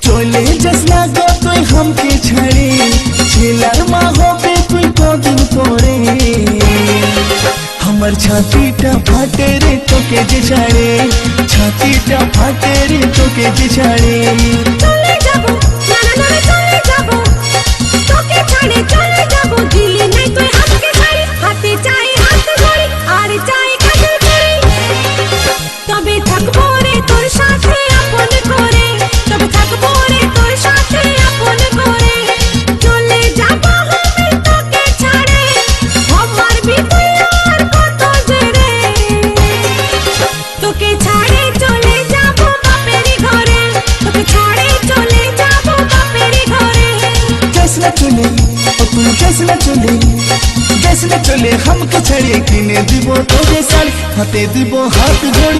চলে যাস না গো তুই হামকে ছাড়ে, ছেলার মা হবে তুই কদিন পরে। আমার ছাতিটা ফাটে রে তোকে যে ছাড়ে, ছাতিটা ফাটে রে তোকে যে ছাড়ে। চলে যাবো না না না চলে যাবো, তোকে ছাড়ে চলে যাবো। দিলি নাই তুই হাতকে ছাড়ি, হাতে চাই হাত ধরি আর চাই কাজল করি। তবে থাকবো রে তোর সাথে আপন করে, তবে থাকবো রে তোর সাথে আপন করে। চলে যাবো আমি তোকে ছাড়ে, আমার বিতুই আর কত জেরে। তোকে ছাড়ে চলে যাবো বাপেরই ঘরে, তোকে ছাড়ে চলে যাবো বাপেরই ঘরে। যাস না চলে ও তুই যাস না চলে, যাস না চলে হামকে ছাড়ে। কিনে দিব তোকে শাড়ি, হাতে দিব হাত ধরে।